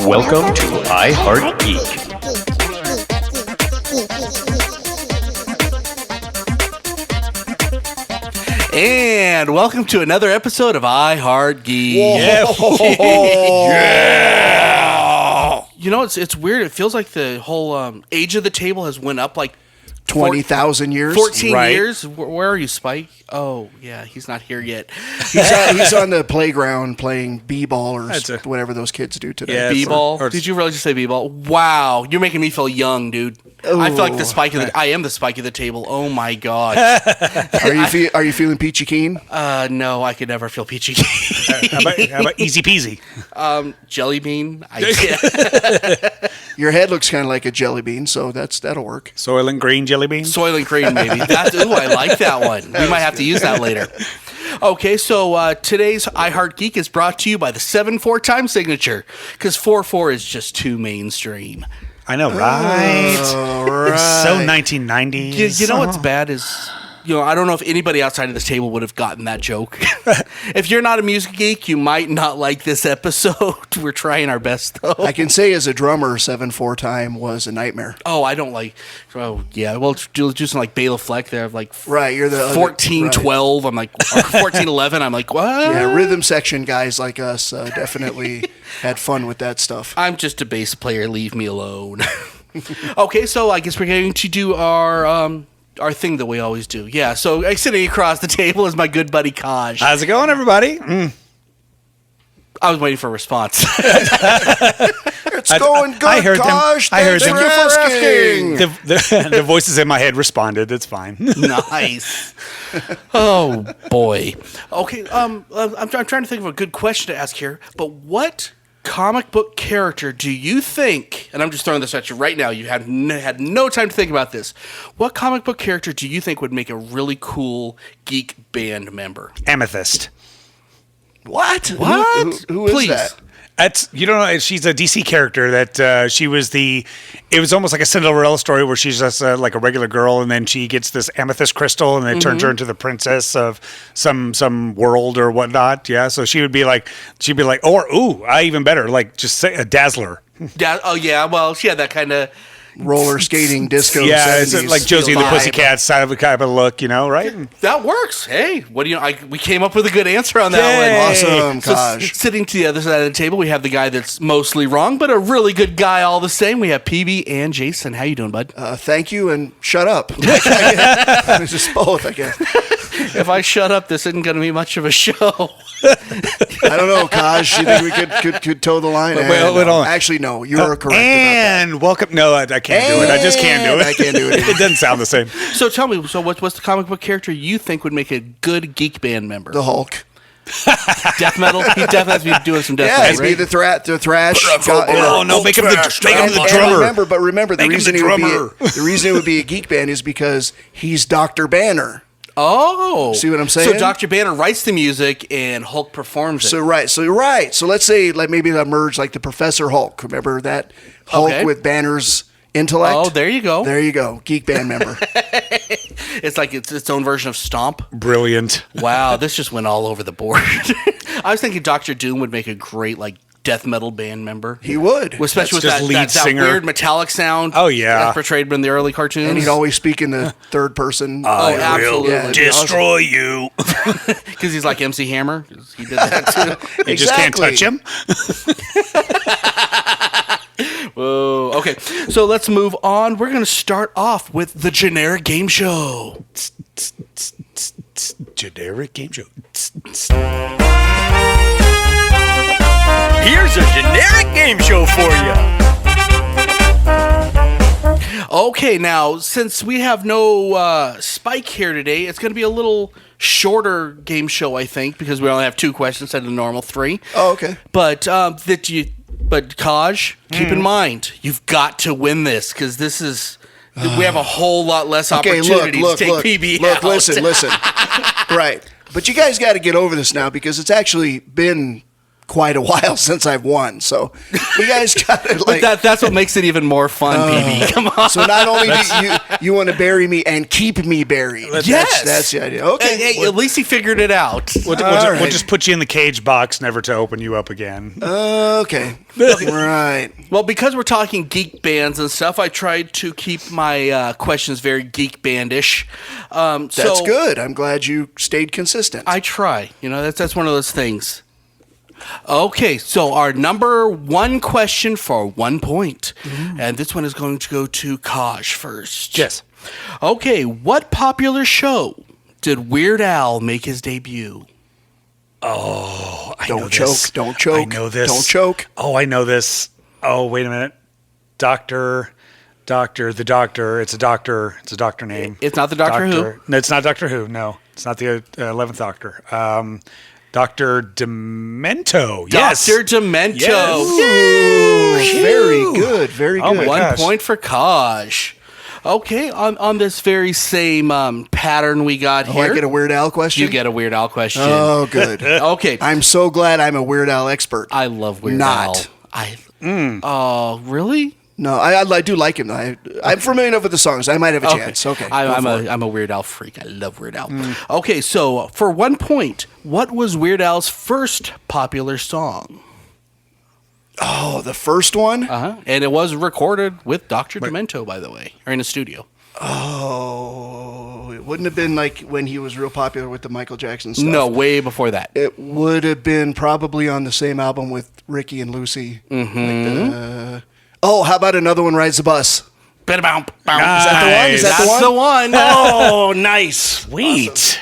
Welcome to iHeartGeek. And welcome to another episode of iHeartGeek. Yeah. You know, it's weird. It feels like the whole age of the table has went up like 20,000 years. 14 Right. years. Where are you, Spike? Oh, yeah, he's not here yet. He's on the playground playing b-ball or That's whatever those kids do today. Yeah. B-ball? or- Did you really just say B-ball? Wow, you're making me feel young, dude. I feel like the spike of the. I am the spike of the table. Oh my gosh. Are you feeling peachy keen? No, I could never feel peachy. How about easy peasy? Jelly bean. Your head looks kind of like a jelly bean, so that'll work. Soil and green jelly beans? Soil and cream, maybe. Ooh, I like that one. We might have to use that later. Okay, so today's iHeartGeek is brought to you by the 7-4 time signature, because 4-4 is just too mainstream. I know, right? Right. It's so 1990s. You know what's bad is, I don't know if anybody outside of this table would have gotten that joke. If you're not a music geek, you might not like this episode. We're trying our best, though. I can say as a drummer, 7-4 time was a nightmare. Oh, I don't like. Oh, yeah. Well, do something like Bela Fleck there. Like Right, you're the 14-12. I'm like, or 14-11. I'm like, what? Yeah, rhythm section guys like us definitely had fun with that stuff. I'm just a bass player. Leave me alone. Okay, so I guess we're going to do our thing that we always do. Yeah, so sitting across the table is my good buddy Kaj. How's it going, everybody? I was waiting for a response. It's going good, I heard them. Kosh. I heard Thank them. you for asking. The voices in my head responded. It's fine. Nice. Oh boy. Okay. I'm trying to think of a good question to ask here. But what comic book character do you think? And I'm just throwing this at you right now. You had no time to think about this. What comic book character do you think would make a really cool geek band member? Amethyst. What? What? Who is Please. that? That's, you don't know, she's a DC character that she was it was almost like a Cinderella story where she's just like a regular girl, and then she gets this amethyst crystal and it turns her into the princess of some world or whatnot. Yeah. So she'd be like, even better, like just say a dazzler. Oh yeah. Well, she had that kind of. Roller skating disco. Yeah, 70s it's like Josie and the vibe. Pussycats side of a kind of look, right? That works. Hey, what do you know? We came up with a good answer on that Yay. one. Awesome, So Kaj. sitting to the other side of the table, we have the guy that's mostly wrong, but a really good guy all the same. We have PB&Jason. How you doing, bud? Thank you and shut up. It's just both, I guess. If I shut up, this isn't going to be much of a show. I don't know, Kaj. You think we could toe the line? Wait, No. hold on. Actually, no. You are correct And welcome. No, I can't do it. I just can't do it. I can't do it either. It doesn't sound the same. So tell me, what's the comic book character you think would make a good geek band member? The Hulk. Death metal? He definitely has to be doing some death Yeah, metal, he'd be right? the thrash. Oh no, make him the drummer. Remember, the Make him reason the drummer. it would be a geek band is because he's Dr. Banner. Oh. See what I'm saying? So Dr. Banner writes the music and Hulk performs it. So right. So let's say maybe that merge like the Professor Hulk. Remember that Hulk Okay. with Banner's intellect? Oh, there you go. There you go. Geek band member. It's like its own version of Stomp. Brilliant. Wow, this just went all over the board. I was thinking Dr. Doom would make a great death metal band member. He would. Especially with That's that, just lead that singer. weird metallic sound. Oh, yeah. That's portrayed in the early cartoons. And he'd always speak in the third person. Oh, absolutely. Yeah, Destroy you. Because he's like MC Hammer. He did that too. You just can't touch him. Whoa. Okay, so let's move on. We're going to start off with the generic game show. Generic game show. Here's a generic game show for you. Okay, now, since we have no Spike here today, it's going to be a little shorter game show, I think, because we only have 2 questions instead of the normal 3. Oh, okay. But Kaj, keep in mind, you've got to win this, because this is... we have a whole lot less opportunity to take PB out. Listen. Right. But you guys got to get over this now because it's actually been quite a while since I've won. So you guys got to like. But that's what makes it even more fun, PB. Come on. So not only do you want to bury me and keep me buried. Yes. That's the idea. Okay. Hey, at least he figured it out. We'll just put you in the cage box, never to open you up again. Okay. Right. Well, because we're talking geek bands and stuff, I tried to keep my questions very geek bandish. That's good. I'm glad you stayed consistent. I try. That's one of those things. Okay, so our number one question for 1 point. And this one is going to go to Kaj first. Yes. Okay, what popular show did Weird Al make his debut? Oh, I Don't know choke. this. Don't choke. I know this. Don't choke. Oh, I know this. Oh, wait a minute. The Doctor. It's a doctor. It's a doctor name. It's not the Doctor Who. No, it's not Doctor Who. No, it's not the 11th Doctor. Dr. Demento. Yes. Dr. Demento. Yes. Ooh, very good. Very Oh good. my 1 gosh. point for Kaj. Okay, on this very same pattern we got here. I get a Weird Al question? You get a Weird Al question. Oh, good. Okay. I'm so glad I'm a Weird Al expert. I love Weird Not. Al. Oh, really? No, I do like him. I'm familiar enough with the songs. I might have a chance. Okay. I'm a Weird Al freak. I love Weird Al. Okay, so for 1 point, what was Weird Al's first popular song? Oh, the first one? Uh-huh. And it was recorded with Dr. Demento, by the way, or in a studio. Oh, it wouldn't have been like when he was real popular with the Michael Jackson stuff. No, way before that. It would have been probably on the same album with Ricky and Lucy. Mm-hmm. How about Another One Rides the Bus? Is that the one? Is that the That's one? the one. Oh, nice. Sweet. Awesome.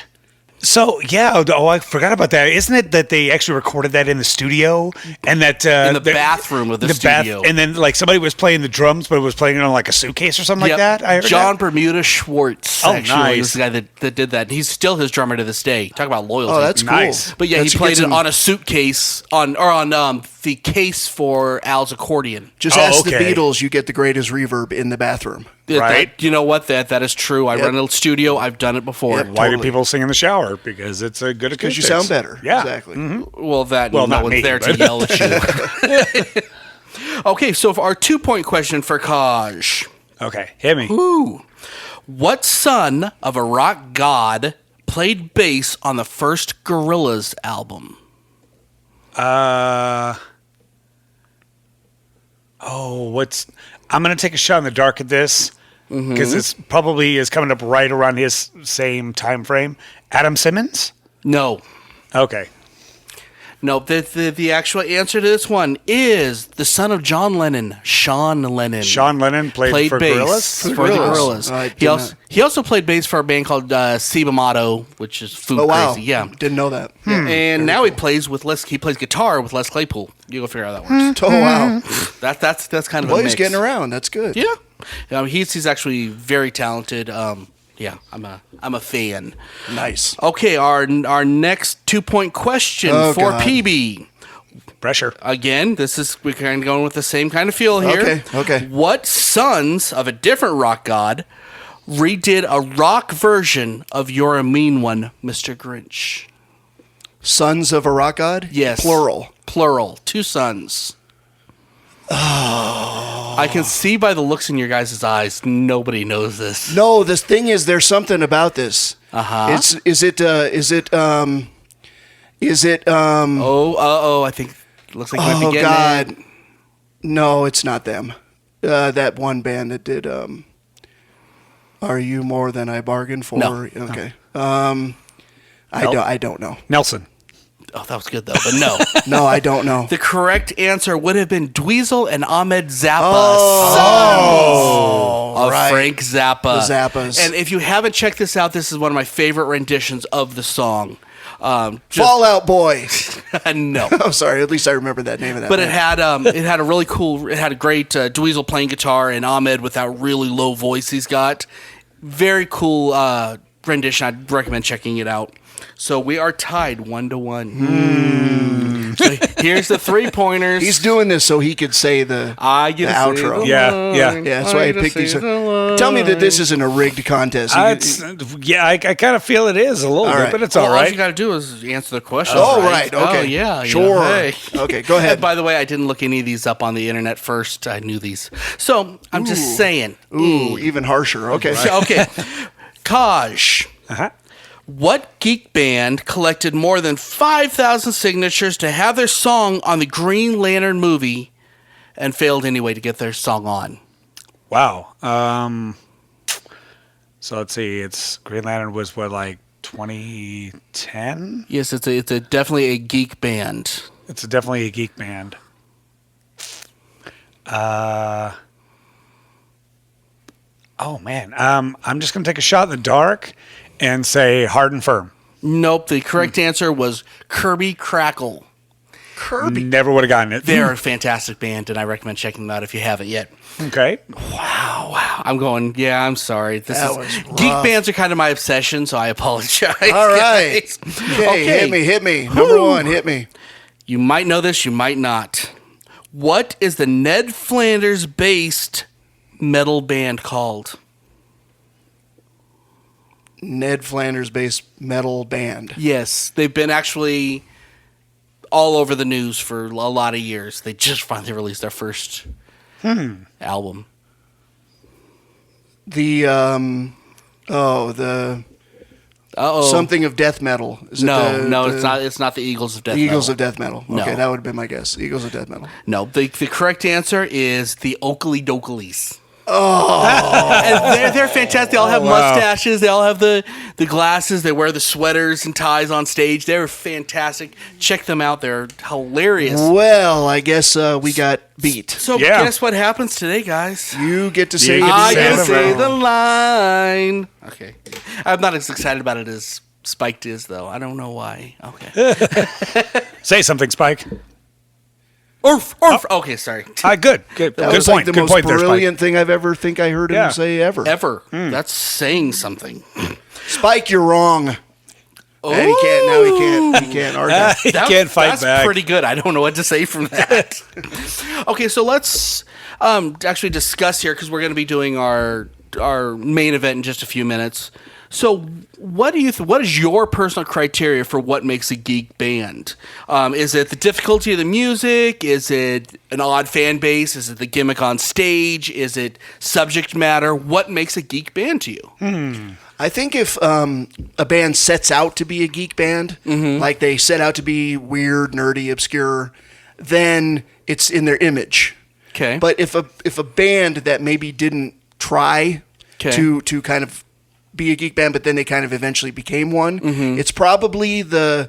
So yeah, I forgot about that. Isn't it that they actually recorded that in the studio and that In the bathroom of the studio. and then like somebody was playing the drums, but it was playing it on like a suitcase or something like that? I heard John that. Bermuda Schwartz actually nice. was the guy that did that. He's still his drummer to this day. Talk about loyalty. Oh, that's cool. Nice. But yeah, That's he played good it on a suitcase on the case for Al's accordion. Just Oh, ask okay. the Beatles, you get the greatest reverb in the bathroom. Right. You know what? That is true. I run a studio. I've done it before. Yep. Why do Totally. people sing in the shower? Because it's a good Because acoustics. you sound better. Yeah. Exactly. Well, Well, no not one's me, there to but- yell at you. Okay, so for our 2 point question for Kaj. Okay, hit me. Ooh. What son of a rock god played bass on the first Gorillaz album? I'm gonna take a shot in the dark at this because it's probably is coming up right around his same time frame. Adam Simmons. No. Okay. No, the actual answer to this one is the son of John Lennon, Sean Lennon. Sean Lennon played for bass Gorillaz? for the Gorillaz. Gorillaz. I did He also played bass for a band called Siba Motto, which is food Oh, wow. crazy. Yeah. Didn't know that. And now he plays guitar with Les Claypool. You go figure out how that works. Oh, wow. That's kind of Well, a he's mix. getting around. That's good. Yeah. He's actually very talented. Yeah, I'm a fan. Nice. Okay, our next 2 point question Oh, for God. PB. Pressure. Again, we're kind of going with the same kind of feel here. Okay. What sons of a different rock god redid a rock version of You're a Mean One, Mr. Grinch? Sons of a rock god? Yes. Plural. 2 sons. Oh. I can see by the looks in your guys' eyes, nobody knows this. No, the thing is, there's something about this. Uh-huh. Is it? I think it looks like you might be Oh getting God. it. No, it's not them. That one band that did Are You More Than I Bargained For? No. Okay. I don't know. Nelson. Oh, that was good though, but no. No, I don't know. The correct answer would have been Dweezil and Ahmed Zappa, Oh, sons of right. Frank Zappa. The Zappas. And if you haven't checked this out, this is one of my favorite renditions of the song. Fallout Boy. No. Oh, sorry. At least I remember that name of that. But band. it had a really cool, it had a great Dweezil playing guitar and Ahmed with that really low voice he's got. Very cool rendition. I'd recommend checking it out. So we are tied 1-1. So Here's the 3 pointers. He's doing this so he could say the outro. Yeah. That's why I picked these. Tell me that this isn't a rigged contest. I kind of feel it is a little bit, but it's all All right. you got to do is answer the question. Oh, right. Okay. Oh, yeah. Sure. Hey. Okay, go ahead. And by the way, I didn't look any of these up on the internet first. I knew these. So I'm just saying. Ooh, even harsher. Okay. So, okay. Kaj. Uh-huh. What geek band collected more than 5,000 signatures to have their song on the Green Lantern movie and failed anyway to get their song on? Wow. So let's see. It's Green Lantern was what, like 2010? Yes, it's definitely a geek band. It's definitely a geek band. Oh man. I'm just gonna take a shot in the dark and say Hard and Firm. Nope. The correct answer was Kirby Crackle. Kirby. Never would have gotten it. They're a fantastic band, and I recommend checking them out if you haven't yet. Okay. Wow. I'm going, I'm sorry. That was rough. Geek bands are kind of my obsession, so I apologize. All right. guys. Okay, hit me. Number one, hit me. You might know this, you might not. What is the Ned Flanders-based metal band called? Ned Flanders-based metal band. Yes, they've been actually all over the news for a lot of years. They just finally released their first album. The something of death metal. Is it it's not. It's not the Eagles of Death Metal. Eagles of Death Metal. No. Okay, that would have been my guess. Eagles of Death Metal. No, the correct answer is the Oakley Dokleys. And they're fantastic. They all have mustaches. They all have the glasses. They wear the sweaters and ties on stage. They're fantastic. Check them out. They're hilarious. Well, I guess we got beat. So guess what happens today, guys? You get to say I Santa can say Row. the line. Okay. I'm not as excited about it as Spike is, though. I don't know why. Okay. Say something, Spike. Orf. Okay, sorry. Good. That Good was point. like the Good most point there, brilliant thing I've ever heard him say ever. Ever. That's saying something. Spike, you're wrong. And he can't argue. Spike. He can't fight that's back. pretty good. I don't know what to say from that. Okay, so let's actually discuss here because we're going to be doing our main event in just a few minutes. So, what is your personal criteria for what makes a geek band? Is it the difficulty of the music? Is it an odd fan base? Is it the gimmick on stage? Is it subject matter? What makes a geek band to you? I think if a band sets out to be a geek band, like they set out to be weird, nerdy, obscure, then it's in their image. Okay. But if a band that maybe didn't try to kind of be a geek band, but then they kind of eventually became one, it's probably the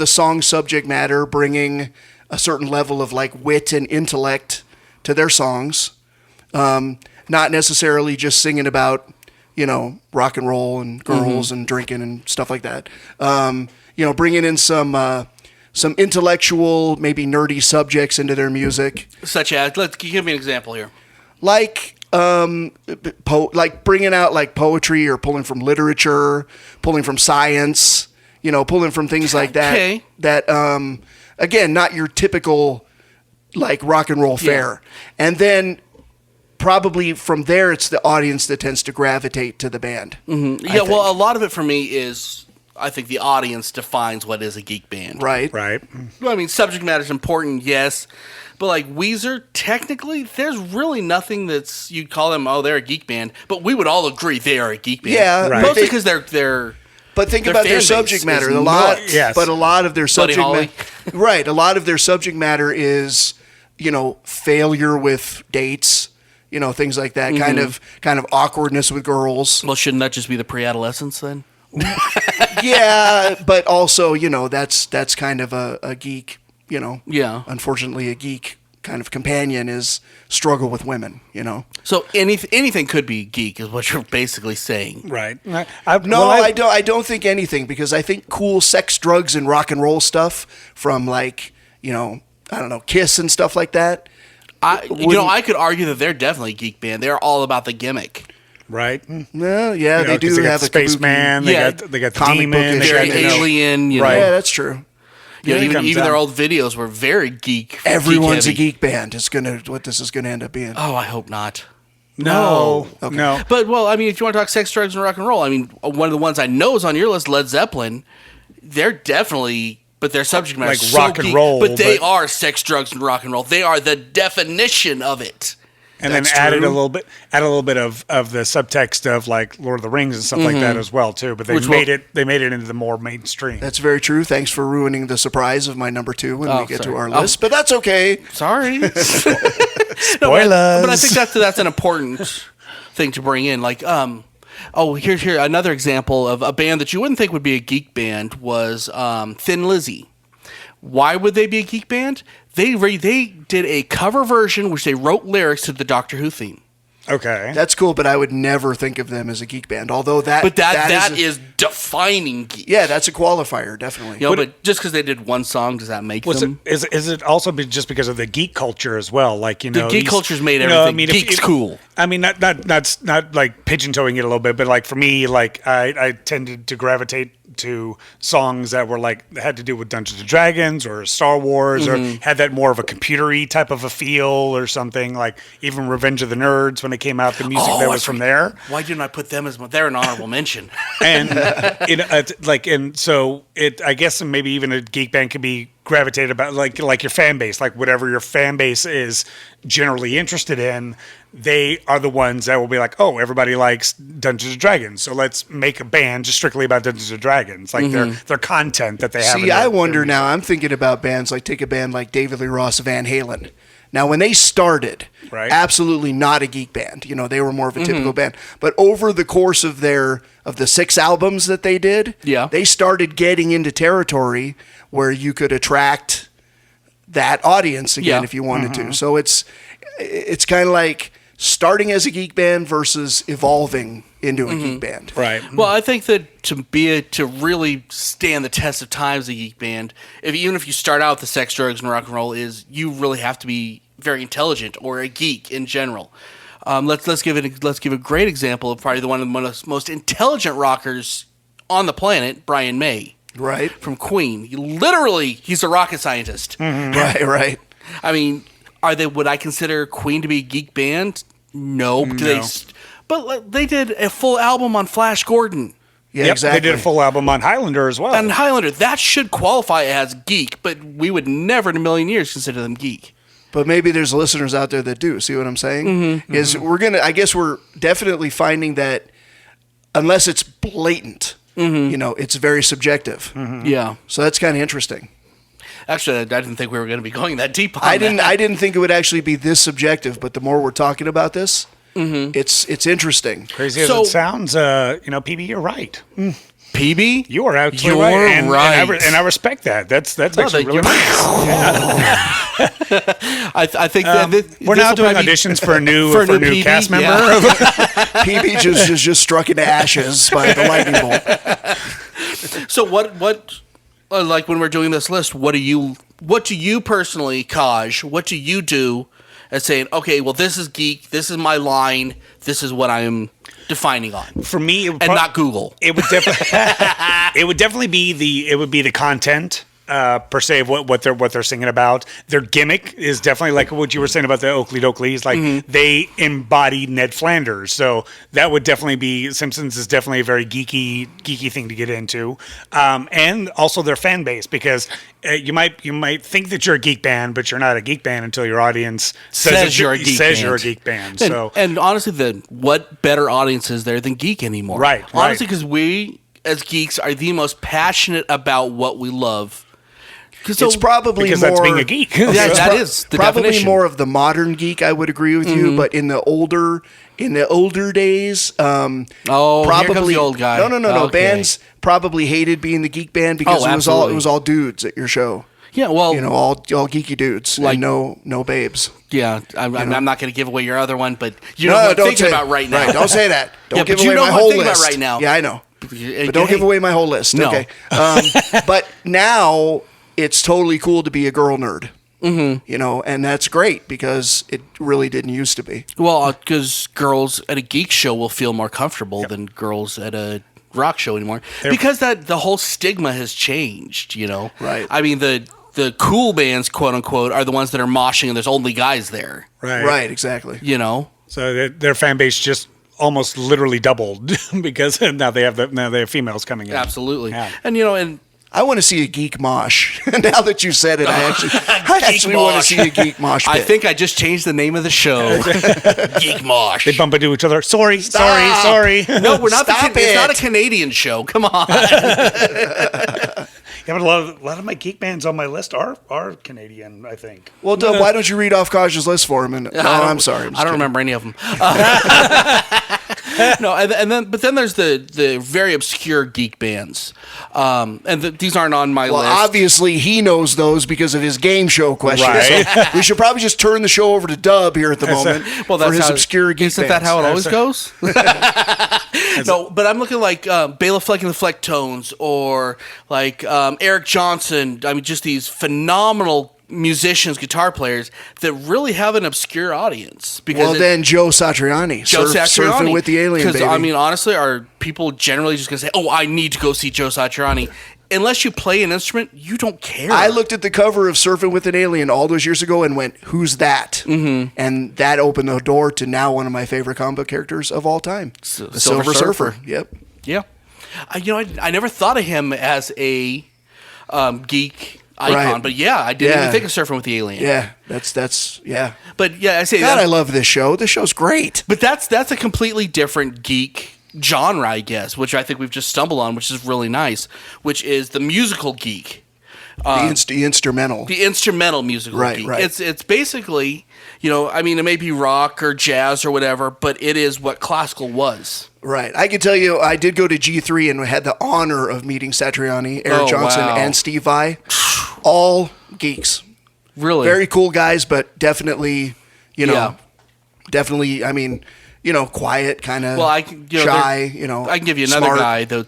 song subject matter bringing a certain level of like wit and intellect to their songs, not necessarily just singing about rock and roll and girls and drinking and stuff like that. Bringing in some intellectual, maybe nerdy subjects into their music, Such as, give me an example here. like bringing out like poetry or pulling from literature, pulling from science, pulling from things like that. Okay. That again, not your typical like rock and roll fare. And then probably from there, it's the audience that tends to gravitate to the band. Yeah, well, a lot of it for me is I think the audience defines what is a geek band. Right. I mean, subject matter is important, yes. But like Weezer, technically, there's really nothing that's you'd call them. Oh, they're a geek band. But we would all agree they are a geek band. Yeah, right. Mostly because they're. But think their about fan their base subject matter. is A lot, nuts. but a lot of their subject Holly. matter, right? A lot of their subject matter is failure with dates, things like that. Kind of awkwardness with girls. Well, shouldn't that just be the pre-adolescence then? Yeah, but also that's kind of a geek. Yeah. Unfortunately, a geek kind of companion is struggle with women. So anything could be geek is what you're basically saying. Right. I don't think anything, because I think cool sex, drugs, and rock and roll stuff from like I don't know, Kiss and stuff like that. I could argue that they're definitely a geek band. They're all about the gimmick. Right. Well, yeah, they do they got have a spaceman. Yeah. They got the comic demon. bookish They They're got, an alien. Right. Know. Yeah, that's true. You know, even their old videos were very geek. Everyone's geek a geek band. What this is gonna end up being. Oh, I hope not. No. But well, I mean, if you want to talk sex, drugs, and rock and roll, I mean, one of the ones I know is on your list, Led Zeppelin. They're definitely, but their subject matter like is so rock and geek, roll, but they are sex, drugs, and rock and roll. They are the definition of it. And then added a little bit of the subtext of like Lord of the Rings and stuff like that as well too. But they made it into the more mainstream. That's very true. Thanks for ruining the surprise of my number 2 when we get to our list. But that's okay. Sorry. Spoilers. But I think that's an important thing to bring in. Like, here's another example of a band that you wouldn't think would be a geek band was Thin Lizzy. Why would they be a geek band? They did a cover version which they wrote lyrics to the Doctor Who theme. Okay, that's cool, but I would never think of them as a geek band. Although that is defining geek. Yeah, that's a qualifier, definitely. You know, but just because they did one song, does that make them? Is it also just because of the geek culture as well? Like the geek culture's made everything. Geek's cool. I mean, not like pigeon-toeing it a little bit, but like for me, like I tended to gravitate to songs that were like had to do with Dungeons and Dragons or Star Wars or had that more of a computery type of a feel or something. Like even Revenge of the Nerds when it came out, the music that was from there. Why didn't I put them as they're an honorable mention? And so I guess maybe even a geek band could be gravitated about like your fan base, like whatever your fan base is generally interested in. They are the ones that will be like, oh, everybody likes Dungeons and Dragons, so let's make a band just strictly about Dungeons and Dragons, like their content that they have. See, I wonder now. I'm thinking about bands like take a band like David Lee Roth, Van Halen. Now, when they started, absolutely not a geek band. You know, they were more of a typical band. But over the course of the 6 albums that they did, they started getting into territory where you could attract that audience again if you wanted to. So it's kind of like starting as a geek band versus evolving into a geek band. Right. Well, I think that to really stand the test of time as a geek band, even if you start out with the sex, drugs, and rock and roll, you really have to be very intelligent or a geek in general. Let's give a great example of probably one of the most intelligent rockers on the planet, Brian May. Right. From Queen. He's a rocket scientist. Right. I mean, would I consider Queen to be a geek band? No. But they did a full album on Flash Gordon. Yeah, exactly. They did a full album on Highlander as well. And Highlander, that should qualify as geek, but we would never in a million years consider them geek. But maybe there's listeners out there that do. See what I'm saying? I guess we're definitely finding that unless it's blatant, it's very subjective. Yeah. So that's kind of interesting. Actually, I didn't think we were going to be going that deep on I didn't think it would actually be this subjective, but the more we're talking about this, it's interesting. Crazy as it sounds, PB, you're right. PB, you are absolutely right. And I respect that. That's actually really nice. I think that we're now doing auditions for a new PB, cast member. PB just struck into ashes by the lightning bolt. So what? Like when we're doing this list, what do you personally, Kaj? What do you do as saying, okay, well, this is geek, this is my line, this is what I am defining on? For me, not Google. It would definitely be the content. Per se of what they're singing about. Their gimmick is definitely like what you were saying about the Oakley Doakleys. Like they embody Ned Flanders, so that would definitely be Simpsons is definitely a very geeky thing to get into, and also their fan base because you might think that you're a geek band, but you're not a geek band until your audience says you're a geek band. And honestly, what better audience is there than geek anymore? Right. Honestly, because we as geeks are the most passionate about what we love. It's probably because more, that's being a geek. That is the probably definition. More of the modern geek. I would agree with you, but in the older days, probably here comes the old guy. No. Okay. Bands probably hated being the geek band because it was all dudes at your show. Yeah, well, all geeky dudes, like no babes. Yeah, I'm not going to give away your other one, but you know what I'm thinking about right now. Right, don't say that. Don't give away my whole list right now. Yeah, I know. But don't give away my whole list. No. Okay. But now it's totally cool to be a girl nerd. And that's great because it really didn't used to be. Well, because girls at a geek show will feel more comfortable than girls at a rock show anymore because the whole stigma has changed. Right. I mean, the cool bands, quote unquote, are the ones that are moshing and there's only guys there. Right. Exactly. So their fan base just almost literally doubled because now they have females coming in. Absolutely. Yeah. And I want to see a geek mosh. Now that you said it, I actually want to see a geek mosh pit. I think I just changed the name of the show. Geek Mosh. They bump into each other. Sorry. No, we're not. Stop It's not a it. Canadian show. Come on. Yeah, but a lot of my geek bands on my list are Canadian, I think. Well, Doug, why don't you read off Kaj's list for him? I'm sorry. I don't remember any of them. No, but then there's the very obscure geek bands, these aren't on my Well, list. obviously he knows those because of his game show question. Right. So we should probably just turn the show over to Dub here at the moment for his obscure geek Isn't bands. that how it always goes? No, but I'm looking like Bela Fleck and the Flecktones or like Eric Johnson. I mean, just these phenomenal musicians, guitar players that really have an obscure audience. Because then Joe Satriani. Surfing with the Alien, baby. Because, I mean, honestly, are people generally just going to say, oh, I need to go see Joe Satriani? Unless you play an instrument, you don't care. I looked at the cover of Surfing with an Alien all those years ago and went, who's that? Mm-hmm. And that opened the door to now one of my favorite comic book characters of all time. The Silver Surfer. Yep. Yeah. I never thought of him as a geek icon, Right. but yeah, I didn't even think of Surfing with the Alien. Yeah, that's yeah. But yeah, I say God, that. I love this show. This show's great. But that's a completely different geek genre, I guess, which I think we've just stumbled on, which is really nice, which is the musical geek. The instrumental. The instrumental musical geek. Right. It's basically, I mean, it may be rock or jazz or whatever, but it is what classical was. Right. I can tell you, I did go to G3 and had the honor of meeting Satriani, Eric Johnson, wow. and Steve Vai. All geeks. Really? Very cool guys, but definitely, Yeah. definitely, I mean, quiet, kind of Well, shy, I can give you another smart. guy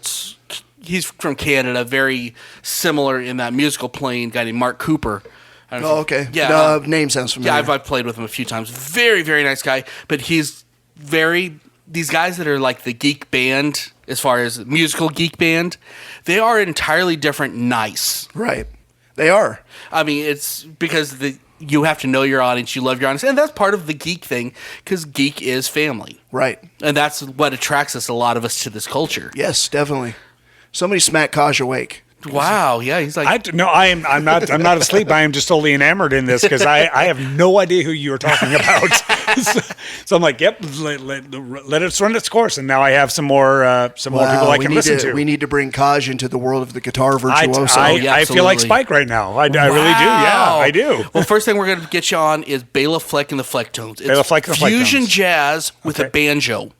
he's from Canada, very similar in that musical plane, guy named Mark Cooper. I don't know Oh, okay. Yeah. The name sounds familiar. Yeah, I've played with him a few times. Very, very nice guy, but he's these guys that are like the geek band, as far as musical geek band, they are entirely different nice. Right. They are. I mean, it's because you have to know your audience, you love your audience, and that's part of the geek thing, because geek is family. Right. And that's what attracts a lot of us to this culture. Yes, definitely. Somebody smack Kaj awake. Wow, yeah, he's like... I'm not asleep. I am just totally enamored in this because I have no idea who you are talking about. so I'm like, yep, let it run its course, and now I have some more people I can listen to. We need to bring Kaj into the world of the guitar virtuoso. I feel like Spike right now. I really do. Yeah, I do. Well, first thing we're going to get you on is Bela Fleck and the Flecktones. It's Bela Fleck and the fusion Flecktones. jazz with a banjo.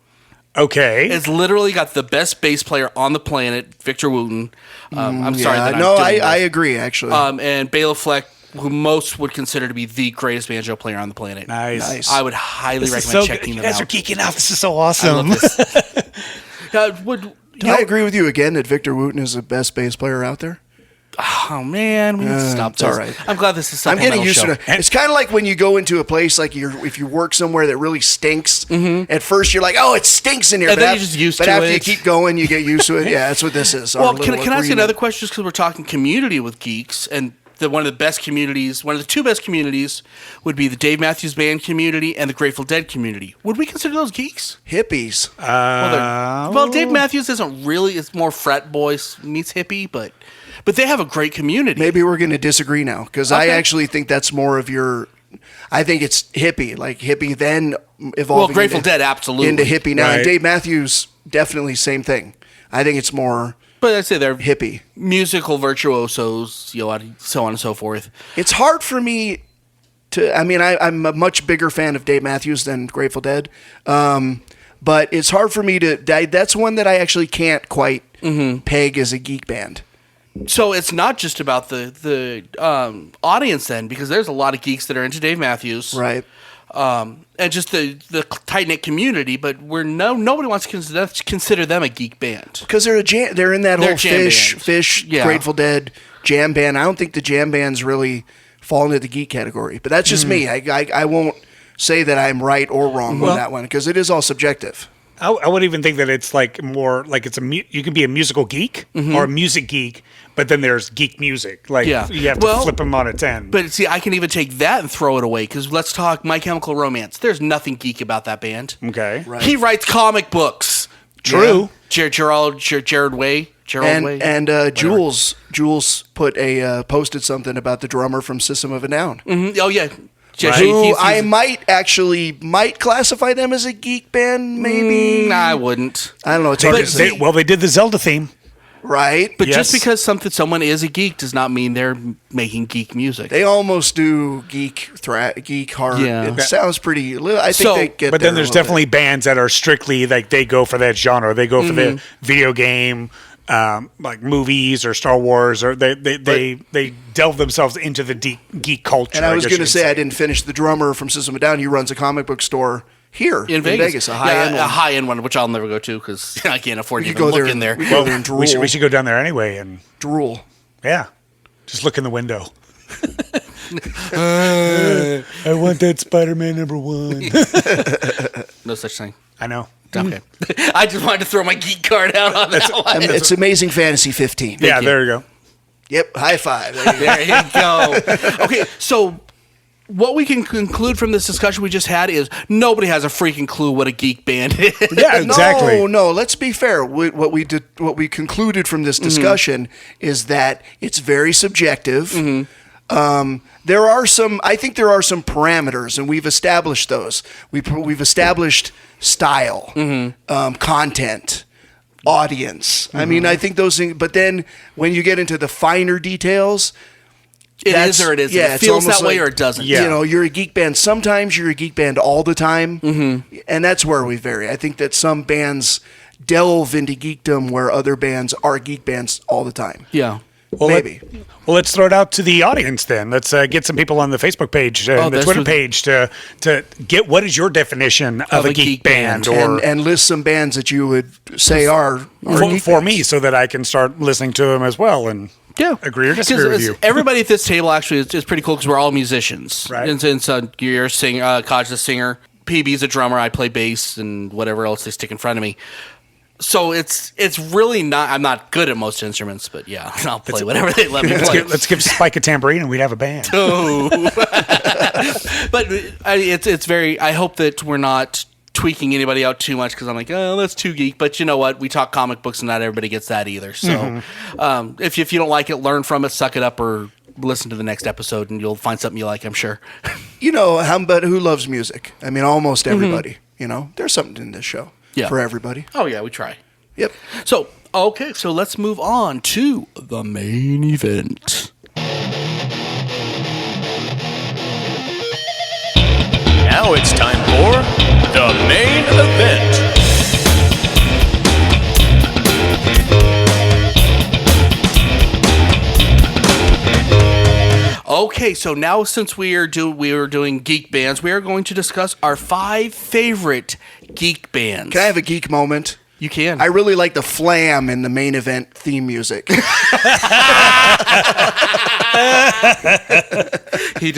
Okay. It's literally got the best bass player on the planet, Victor Wooten. I'm sorry that I agree, actually. And Bela Fleck, who most would consider to be the greatest banjo player on the planet. Nice. I would highly recommend checking them out. You guys are geeking out. This is so awesome. I love this. I agree with you again that Victor Wooten is the best bass player out there. Oh man, we need to stop this. It's all right. I'm glad this is. I'm getting used show. to it. It's kind of like when you go into a place like if you work somewhere that really stinks. Mm-hmm. At first you're like, oh, it stinks in here, And but then you're just used but to after it. you keep going, you get used to it. Yeah, that's what this is. Well, can I ask you another question? Just because we're talking community with geeks, and one of the two best communities would be the Dave Matthews Band community and the Grateful Dead community. Would we consider those geeks? Hippies. Well, Dave Matthews isn't really. It's more frat boys meets hippie, but they have a great community. Maybe we're going to disagree now because I actually think that's more of your. I think it's hippie, like hippie then evolving. Well, Grateful Dead absolutely into hippie now. Right. And Dave Matthews definitely same thing. I think it's more. But I'd say they're hippie, musical virtuosos, so on and so forth. It's hard for me to. I mean, I'm a much bigger fan of Dave Matthews than Grateful Dead, but it's hard for me to. That's one that I actually can't quite peg as a geek band. So it's not just about the audience then, because there's a lot of geeks that are into Dave Matthews, Right. And just the tight knit community, but nobody wants to consider them a geek band Because they're in that They're whole jam Fish, Yeah. Grateful Dead jam band. I don't think the jam bands really fall into the geek category, but that's just me. I won't say that I'm right or wrong on that one because it is all subjective. I would even think that it's like more like you can be a musical geek or a music geek, but then there's geek music. Like you have to flip them on its end. But see, I can even take that and throw it away because let's talk My Chemical Romance. There's nothing geek about that band. Okay. Right. He writes comic books. True. Jared Way. And Jules posted something about the drummer from System of a Down. Mm-hmm. Oh, yeah. Right. Who I might classify them as a geek band, maybe. Nah, I wouldn't. I don't know. It's hard to say. They did the Zelda theme. Right. But just because someone is a geek does not mean they're making geek music. They almost do geek hard. Yeah. It sounds pretty. I think they get. But then there's definitely bands that are strictly like they go for that genre. They go for the video game, like movies or Star Wars, or they delve themselves into the geek culture. And I was going to say I didn't finish. The drummer from System of a Down. He runs a comic book store here in Vegas, a high-end one, which I'll never go to because I can't afford to even look in there. We go there and drool. We should go down there anyway and drool. Yeah, just look in the window. I want that Spider-Man #1. No such thing. I know. Okay. I just wanted to throw my geek card out on that one. It's Amazing Fantasy 15. Yeah, there you go. Yep, high five. There you go. Okay, so what we can conclude from this discussion we just had is nobody has a freaking clue what a geek band is. Yeah, exactly. No. Let's be fair. What we concluded from this discussion is that it's very subjective. There are some parameters, and we've established those. We've established style, content, audience. I mean, I think those things. But then when you get into the finer details. It is or it isn't. Yeah, it feels that way or it doesn't. Yeah. You know, you're a geek band. Sometimes you're a geek band all the time. And that's where we vary. I think that some bands delve into geekdom where other bands are geek bands all the time. Yeah. Well, maybe. Let's throw it out to the audience then. Let's get some people on the Facebook page, the Twitter page to get what is your definition of a geek band, or and list some bands that you would say are for me, so that I can start listening to them as well and agree or disagree with you. Everybody at this table actually is pretty cool because we're all musicians. Right. And so you're a singer, Kaj's a singer, PB's a drummer, I play bass and whatever else they stick in front of me. So it's really not. I'm not good at most instruments, but yeah, I'll play whatever they let me play. Let's give Spike a tambourine and we'd have a band. Oh. But it's very. I hope that we're not tweaking anybody out too much because I'm like, oh, that's too geek. But you know what? We talk comic books and not everybody gets that either. So if you don't like it, learn from it, suck it up, or listen to the next episode and you'll find something you like. I'm sure. You know, but who loves music? I mean, almost everybody. You know, there's something in this show. Yeah. For everybody. Oh, yeah, we try. Yep. So let's move on to the main event. Now it's time for the main event. Okay, so now since we are doing geek bands, we are going to discuss our 5 favorite geek bands. Can I have a geek moment? You can. I really like the flam in the main event theme music. He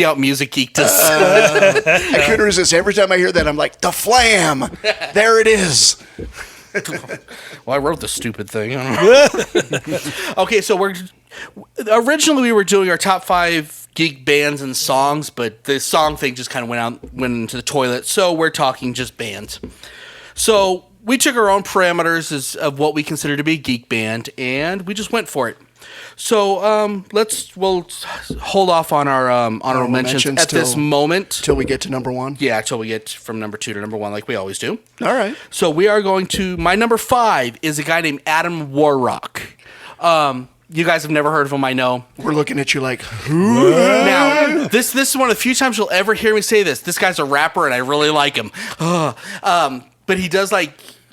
out music geeked us. I couldn't resist. Every time I hear that, I'm like, the flam! There it is! Well, I wrote the stupid thing. Okay, so originally we were doing our top 5 geek bands and songs, but the song thing just kind of went into the toilet. So we're talking just bands. So we took our own parameters of what we consider to be a geek band, and we just went for it. So we'll hold off on our honorable mentions at this moment till we get to number 1. Yeah, till we get from number 2 to number 1, like we always do. All right. So we are going to. My number 5 is a guy named Adam Warrock. You guys have never heard of him, I know. We're looking at you like, who? Now, this is one of the few times you'll ever hear me say this. This guy's a rapper, and I really like him. But he does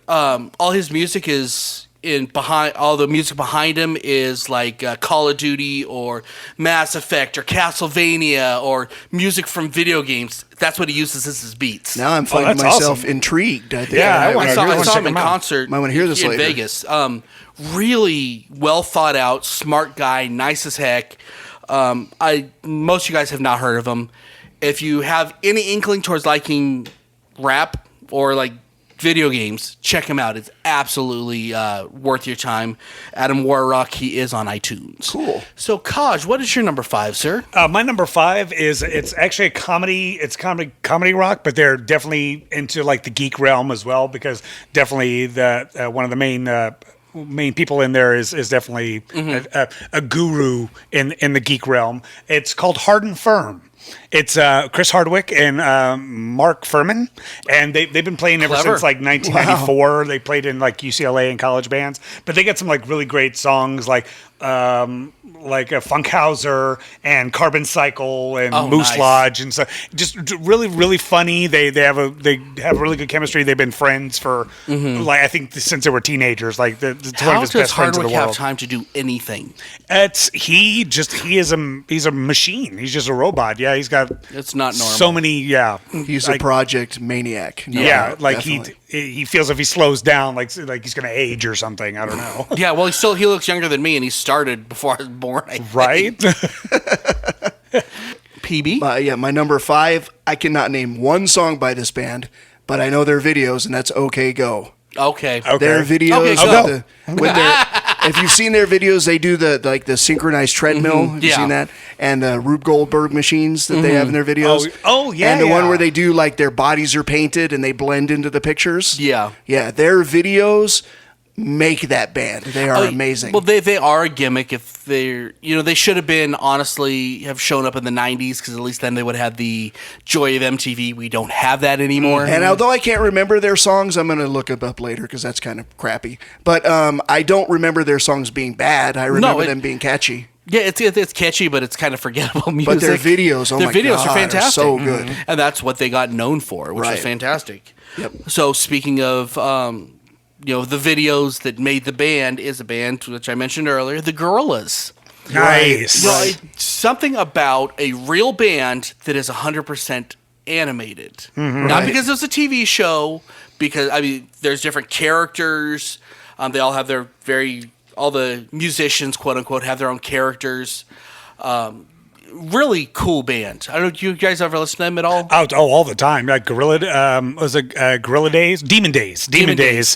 all his music is all the music behind him is like Call of Duty or Mass Effect or Castlevania or music from video games. That's what he uses as his beats. Now I'm finding myself intrigued. I think. Yeah, I saw him in concert. Might want to hear this in later. Vegas. Really well thought out, smart guy, nice as heck. Most of you guys have not heard of him. If you have any inkling towards liking rap or like video games, check him out. It's absolutely worth your time. Adam Warrock, he is on iTunes. Cool. So, Kaj, what is your number 5, sir? My number 5 is it's actually a comedy. It's comedy rock, but they're definitely into like the geek realm as well, because definitely the one of the main people in there is definitely a guru in the geek realm. It's called Hard and Firm. It's Chris Hardwick and Mark Furman, and they've been playing ever since like 1994. Wow. They played in like UCLA and college bands, but they got some like really great songs like a Funkhauser and Carbon Cycle and Moose Lodge, and so just really really funny. They have really good chemistry. They've been friends for like I think since they were teenagers. Like the one of his best friends in the world. How does Hardwick have time to do anything? He's a machine. He's just a robot. Yeah, he's got it's not normal. So many. Yeah, he's a project maniac. Yeah, like definitely. He feels if he slows down, like he's going to age or something. I don't know. Yeah, well, he looks younger than me, and he started before I was born. Right. PB? My number 5. I cannot name one song by this band, but I know their videos, and that's OK Go. Okay. Their videos if you've seen their videos, they do the synchronized treadmill. Have you seen that? And the Rube Goldberg machines that they have in their videos. Oh yeah. And the one where they do like their bodies are painted and they blend into the pictures. Yeah. Yeah. Their videos make that band. They are amazing. Well, they are a gimmick. If they're, they should have been, honestly, have shown up in the 90s, because at least then they would have the joy of MTV. We don't have that anymore. And although I can't remember their songs, I'm going to look it up later because that's kind of crappy. But I don't remember their songs being bad. I remember them being catchy. Yeah, it's catchy, but it's kind of forgettable music. But their videos, their videos are fantastic. Are so good. And that's what they got known for, which was fantastic. Yep. So speaking of... the videos that made the band is a band, which I mentioned earlier, the Gorillaz. Nice. Something about a real band that is 100% animated. Not because it's a TV show, because, there's different characters. They all have all the musicians, quote unquote, have their own characters. Really cool band. I don't know, do you guys ever listen to them at all? All the time. Like Gorilla Days? Demon Days.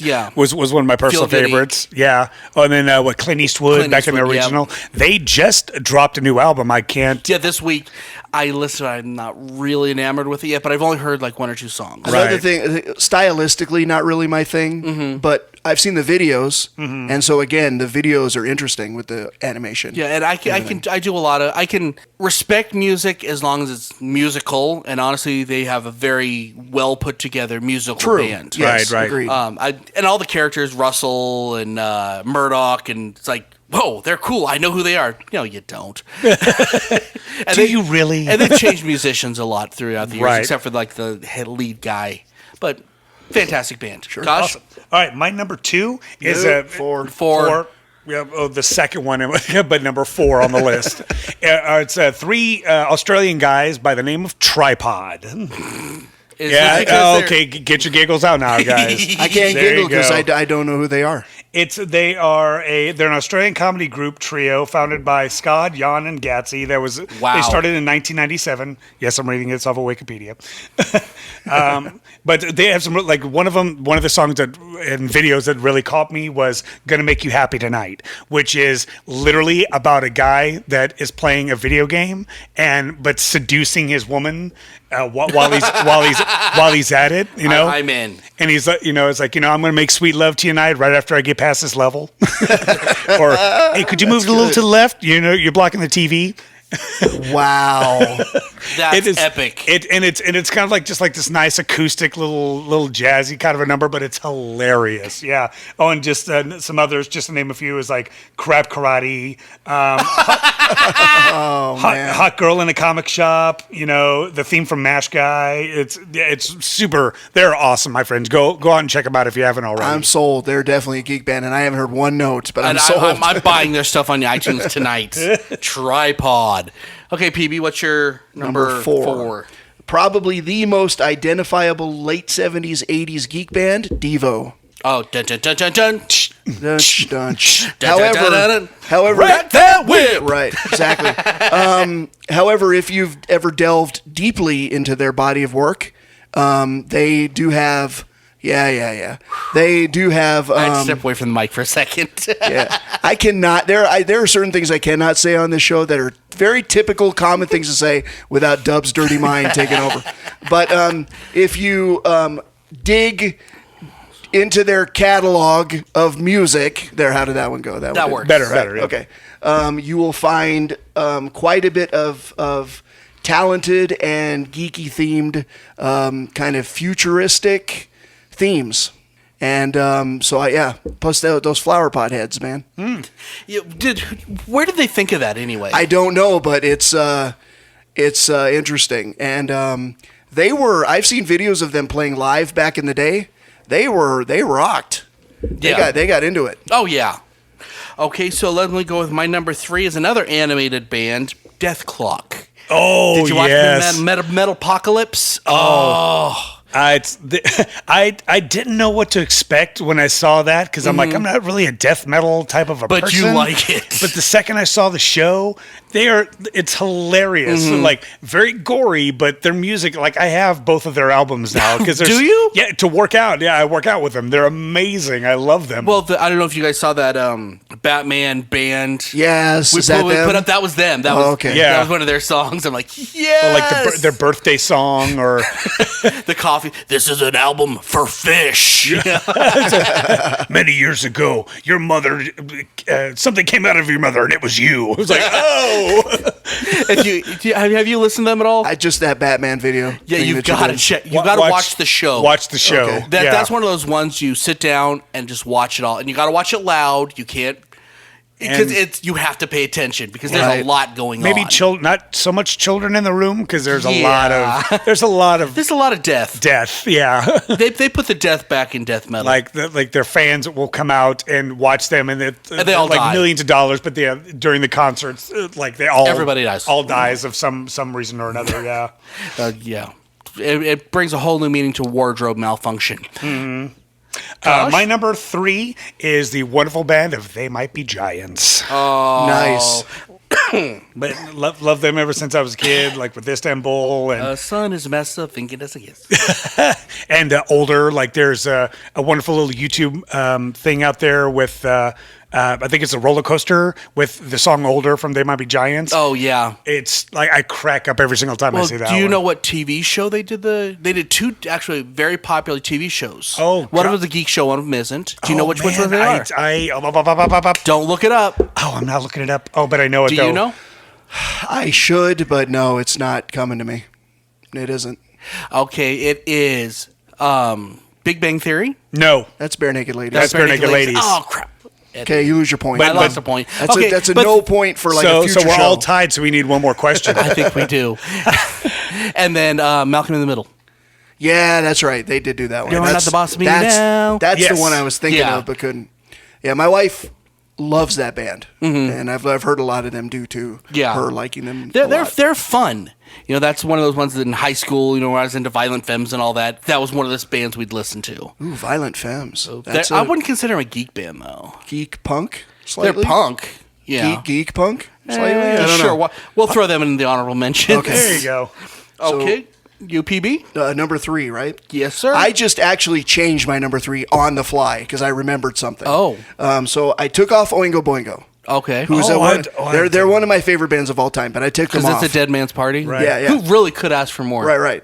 Yeah. Was one of my personal favorites. Yeah. Oh, and then Clint Eastwood back in the original. Yeah. They just dropped a new album. I can't. Yeah, this week I listened. I'm not really enamored with it yet, but I've only heard like one or two songs. Another thing, stylistically, not really my thing, but I've seen the videos, and so again, the videos are interesting with the animation. Yeah, and I can respect music as long as it's musical, and honestly, they have a very well put together musical band. Yes, right. Agreed. And all the characters, Russell and Murdoch, and it's like, whoa, they're cool. I know who they are. No, you don't. Do you really? And they've changed musicians a lot throughout the years, except for like the head lead guy. But fantastic band. Sure. Gosh. Awesome. All right, my number 2 is four. Yeah, the second one, but number 4 on the list. It's 3 Australian guys by the name of Tripod. Okay, get your giggles out now, guys. I can't giggle because I don't know who they are. They're an Australian comedy group trio founded by Scott, Jan, and Gatsy. They started in 1997. Yes, I'm reading this off of Wikipedia. But they have some, like one of the songs and videos that really caught me was "Gonna Make You Happy Tonight," which is literally about a guy that is playing a video game but seducing his woman while he's at it. I'm in. And he's like, it's like, I'm going to make sweet love to you tonight right after I get past this level. Or, hey, could you move a little to the left? You're blocking the TV. Wow, that's epic. It's kind of like just like this nice acoustic little jazzy kind of a number, but it's hilarious. Yeah. Oh, and just some others, just to name a few, is like Crap Karate, Hot Girl in a Comic Shop. The theme from MASH Guy. It's super. They're awesome, my friends. Go out and check them out if you haven't already. I'm sold. They're definitely a geek band, and I haven't heard one note, but I'm sold. I'm buying their stuff on iTunes tonight. Tripod. Okay, PB, what's your number 4? Probably the most identifiable late 70s, 80s geek band, Devo. Oh, dun dun dun dun dun. Dun, dun. However, Wreck that whip. Right, exactly. However, if you've ever delved deeply into their body of work, they do have, Yeah. They do have. I had to step away from the mic for a second. Yeah, I cannot. There are certain things I cannot say on this show that are very typical, common things to say without Dub's dirty mind taking over. But if you dig into their catalog of music, how did that one go? That works. Better. Yeah. Okay. You will find quite a bit of talented and geeky themed, kind of futuristic themes. And plus those flower pot heads, man. Where did they think of that anyway? I don't know, but it's interesting. And I've seen videos of them playing live back in the day. They rocked. They got into it. Oh yeah. Okay, so let me go with my number 3 is another animated band, Death Clock. Oh, did you watch yes. Metalopocalypse? Oh. I didn't know what to expect when I saw that because I'm like, I'm not really a death metal type of a person. But you like it. But the second I saw the show, it's hilarious. Like very gory, but their music, like I have both of their albums now. Do you? Yeah, to work out. Yeah, I work out with them. They're amazing. I love them. Well, I don't know if you guys saw that Batman band. Yes, we put up. That was them. That was okay. That was one of their songs. I'm like, yes. Or like their birthday song or the coffee. This is an album for fish. Many years ago, your mother, something came out of your mother, and it was you. I was like, oh. Have you listened to them at all? Just that Batman video. Yeah, you've got to check. You got to watch the show. Watch the show. Okay. That's one of those ones you sit down and just watch it all, and you got to watch it loud. You can't. Because you have to pay attention because there's a lot going on. Maybe not so much children in the room because there's a lot of death. Death, yeah. they put the death back in death metal. Like their fans will come out and watch them, and they all die. millions of dollars. But during the concerts, everybody dies. All dies of some reason or another. Yeah, yeah. It brings a whole new meaning to wardrobe malfunction. Mm-hmm. My number 3 is the wonderful band of They Might Be Giants. Oh, nice. But love them ever since I was a kid, like with Istanbul and son is messed up thinking as a yes. And older, like there's a wonderful little YouTube thing out there with I think it's a roller coaster with the song "Older" from They Might Be Giants. Oh yeah, it's like I crack up every single time I see that. Do you know what TV show they did? They did 2 actually very popular TV shows. Oh, one of them is a geek show, one of them isn't. Do you know which ones they are? Don't look it up. Oh, I'm not looking it up. Oh, but I know it. Do though. you know? I should, but no, it's not coming to me. It isn't. Okay, it is Big Bang Theory. No, that's Bare Naked Ladies. That's Bare Naked Ladies. Oh crap. Okay, you lose your point. I lost a point. That's a no point for like a future So we're show. all tied, so we need one more question. I think we do. And then Malcolm in the Middle. Yeah, that's right. They did do that one. You're not the boss of me now. That's the one I was thinking of, but couldn't. Yeah, my wife loves that band, and I've heard a lot of them do too. Yeah, her liking them. They're fun. You know, that's one of those ones that in high school, you know, where I was into Violent Femmes and all that. That was one of those bands we'd listen to. Ooh, Violent Femmes. I wouldn't consider them a geek band though. Geek punk. Slightly? They're punk. Yeah. Geek punk? Slightly? Sure. We'll throw them in the honorable mentions. Okay. There you go. Okay. UPB? Number 3, right? Yes, sir. I just actually changed my number 3 on the fly because I remembered something. Oh. So I took off Oingo Boingo. Okay. They're one of my favorite bands of all time, but I took them off. Because it's a Dead Man's Party? Right. Yeah. Who really could ask for more? Right.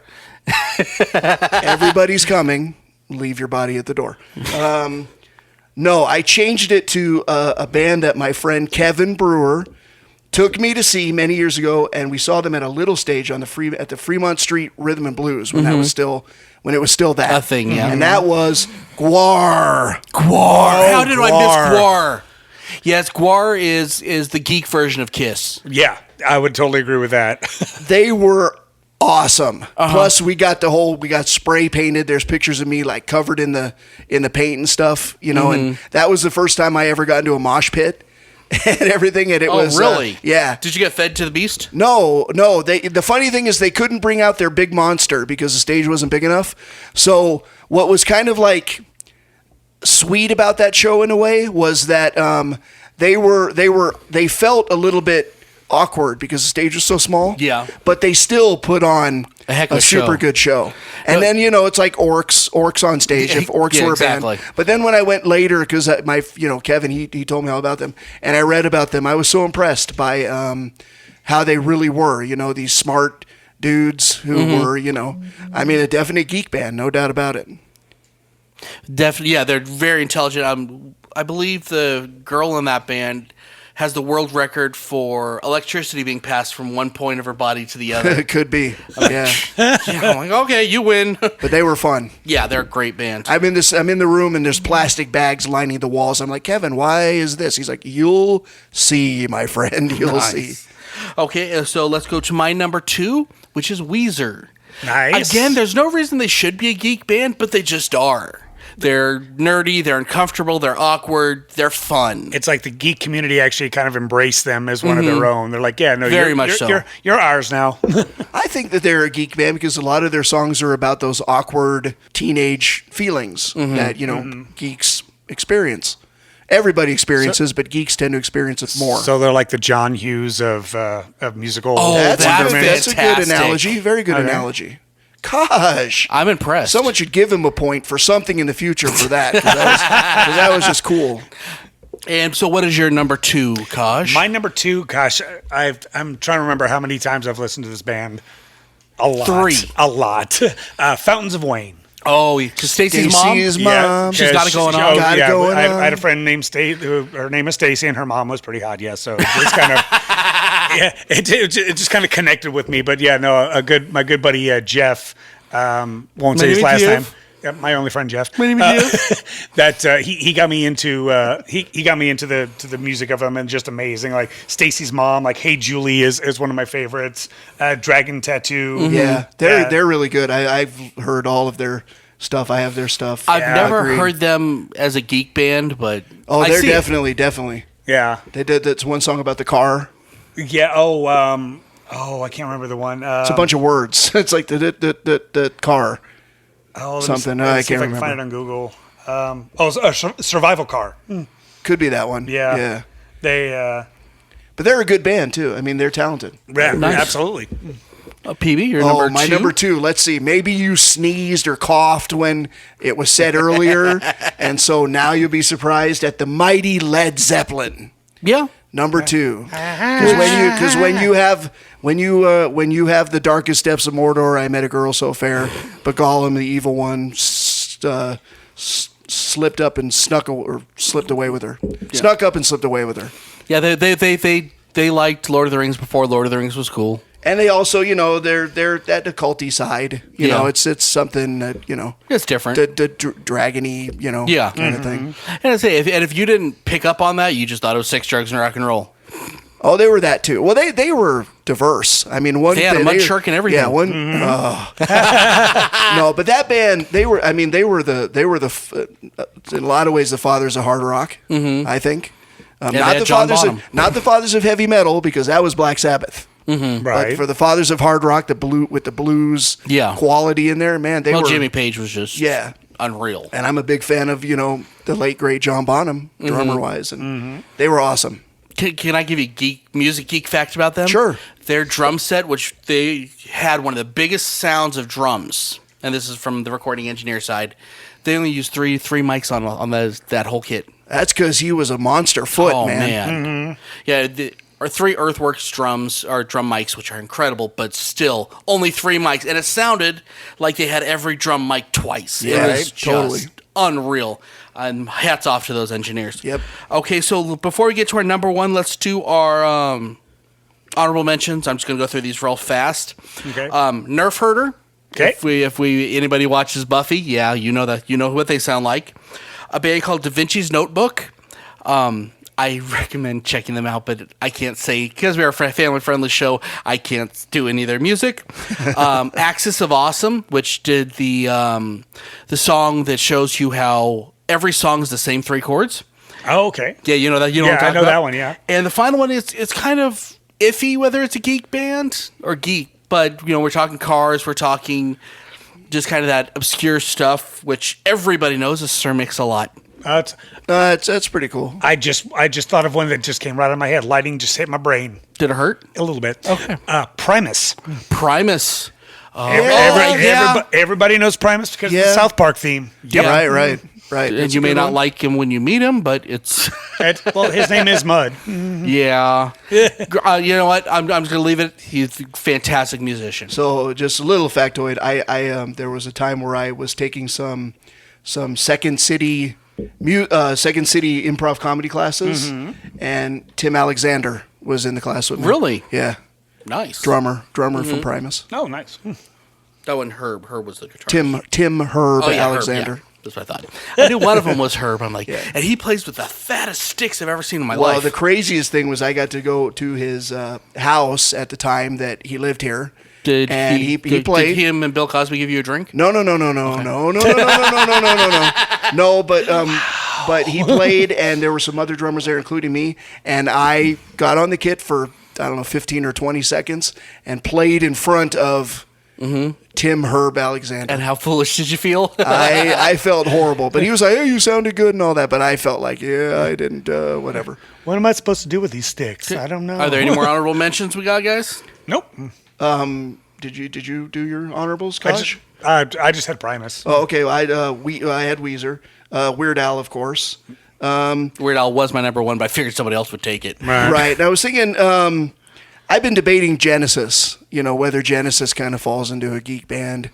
Everybody's coming. Leave your body at the door. No, I changed it to a band that my friend Kevin Brewer took me to see many years ago, and we saw them at a little stage on at the Fremont Street Rhythm and Blues when it was still that a thing. Yeah, and that was Guar. How did I miss Guar? Yes, Guar is the geek version of Kiss. Yeah, I would totally agree with that. They were awesome. Plus, we got spray painted. There's pictures of me like covered in the paint and stuff, you know. And that was the first time I ever got into a mosh pit and everything. And it was really, yeah. Did you get fed to the beast? No. The funny thing is they couldn't bring out their big monster because the stage wasn't big enough. So what was kind of like sweet about that show in a way was that they felt a little bit awkward because the stage was so small. Yeah. But they still put on A heck of a super show. good show. And then, it's like Orcs on stage, if Orcs were a exactly. band. But then when I went later, because Kevin, he told me all about them, and I read about them, I was so impressed by how they really were, these smart dudes who were, a definite geek band, no doubt about it. Definitely, yeah, they're very intelligent. I believe the girl in that band has the world record for electricity being passed from one point of her body to the other. It could be, yeah. I'm like, okay, you win. But they were fun. Yeah, they're a great band. I'm in the room and there's plastic bags lining the walls. I'm like, Kevin, why is this? He's like, you'll see, my friend, you'll see. Okay, so let's go to my number 2, which is Weezer. Nice. Again, there's no reason they should be a geek band, but they just are. They're nerdy, they're uncomfortable, they're awkward, they're fun. It's like the geek community actually kind of embraced them as one of their own. They're like, yeah, no, Very much so. You're ours now. I think that they're a geek band because a lot of their songs are about those awkward teenage feelings that, geeks experience. Everybody experiences, but geeks tend to experience it more. So they're like the John Hughes of musical. Oh, that's that's a good fantastic. analogy. Very good analogy. Gosh. I'm impressed. Someone should give him a point for something in the future for that. 'Cause that was just cool. And so what is your number 2, Kaj? My number 2, gosh, I'm trying to remember how many times I've listened to this band. A lot. 3. A lot. Fountains of Wayne. Oh, because Stacy's mom? mom. She's got it going on. Got it going I on. had a friend named her name is Stacy, and her mom was pretty hot. Yeah, so it just kind of, it just kind of connected with me. But yeah, no, my good buddy Jeff, won't say his last name. Yeah, my only friend Jeff. My name is Jeff. That he got me into he got me into the music of them, and just amazing. Like Stacy's mom, like Hey Julie is one of my favorites. Dragon Tattoo. Yeah, they're really good. I've heard all of their stuff. I have their stuff. I've never agreed. heard them as a geek band, but They're see it. definitely. Yeah. They did that's one song about the car. Yeah. I can't remember the one. It's a bunch of words. It's like the car. Oh, something. Let me I see if can't I can find it remember. on Google. Survival Car. Could be that one. Yeah. They. But they're a good band too. I mean, they're talented. Yeah, Nice. absolutely. PB, your number 2? My number 2. Let's see. Maybe you sneezed or coughed when it was said earlier, and so now you'll be surprised at the mighty Led Zeppelin. Yeah. Number 2. Because when you have the darkest depths of Mordor, I met a girl so fair, but Gollum, the evil one, slipped up and snuck or slipped away with her. Yeah. Snuck up and slipped away with her. Yeah, they liked Lord of the Rings before Lord of the Rings was cool. And they also, they're at the culty side. You know, it's something that, it's different. The dragony, kind of thing. And I say, if you didn't pick up on that, you just thought it was sex, drugs, and rock and roll. Oh, they were that too. Well, they were diverse. I mean, they had a mud shark and everything. Yeah, one. No, but that band, they were in a lot of ways the fathers of hard rock. I think, not the fathers of heavy metal, because that was Black Sabbath. Right. But for the fathers of hard rock, with the blues quality in there, man, they were. Jimmy Page was just unreal. And I'm a big fan of the late great John Bonham, drummer wise, and they were awesome. Can I give you music geek fact about them? Sure. Their drum set, which they had one of the biggest sounds of drums, and this is from the recording engineer side. They only used three mics on that whole kit. That's because he was a monster foot, man. Yeah. Or 3 Earthworks drums or drum mics, which are incredible, but still only 3 mics, and it sounded like they had every drum mic twice. Yeah, it was totally just unreal. And hats off to those engineers. Yep. Okay, so before we get to our number 1, let's do our honorable mentions. I'm just gonna go through these real fast. Okay. Nerf Herder. Okay. If anybody watches Buffy, yeah, you know what they sound like. A band called Da Vinci's Notebook. I recommend checking them out, but I can't say, because we're a family-friendly show, I can't do any of their music. Axis of Awesome, which did the song that shows you how every song is the same 3 chords. Oh, okay. Yeah, you know that. You know Yeah, what I'm I know talking that about? one, yeah. And the final one is, it's kind of iffy whether it's a geek band or geek, but we're talking Cars, we're talking just kind of that obscure stuff, which everybody knows is Sir Mix-a-Lot. That's pretty cool. I just thought of one that just came right out of my head. Lighting just hit my brain Did it hurt? a little bit. Okay. Primus. Primus. Everybody knows Primus because of the South Park theme. Yep. Right. And you may not like him when you meet him, but it's... well, his name is Mud. Yeah. You know what? I'm just going to leave it. He's a fantastic musician. So just a little factoid. I there was a time where I was taking some Second City improv comedy classes, and Tim Alexander was in the class with me. Really? Yeah. Nice. Drummer from Primus. Oh, nice. That one, Herb. Herb was the guitarist. Tim Herb Alexander. Herb, yeah. That's what I thought. I knew one of them was Herb. I'm like, and he plays with the fattest sticks I've ever seen in my life. Well, the craziest thing was I got to go to his house at the time that he lived here. Did he played? Did him and Bill Cosby give you a drink? No, but he played, and there were some other drummers there, including me, and I got on the kit for 15 or 20 seconds and played in front of Tim Herb Alexander. And how foolish did you feel? I felt horrible, but he was like, "Hey, you sounded good" and all that, but I felt like, I didn't, whatever. What am I supposed to do with these sticks? I don't know. Are there any more honorable mentions we got, guys? Nope. Did you do your honorables, Kosh? I just had Primus. Oh, okay. Well, I had Weezer, Weird Al, of course. Weird Al was my number one, but I figured somebody else would take it. Right. And I was thinking, I've been debating Genesis. Whether Genesis kind of falls into a geek band.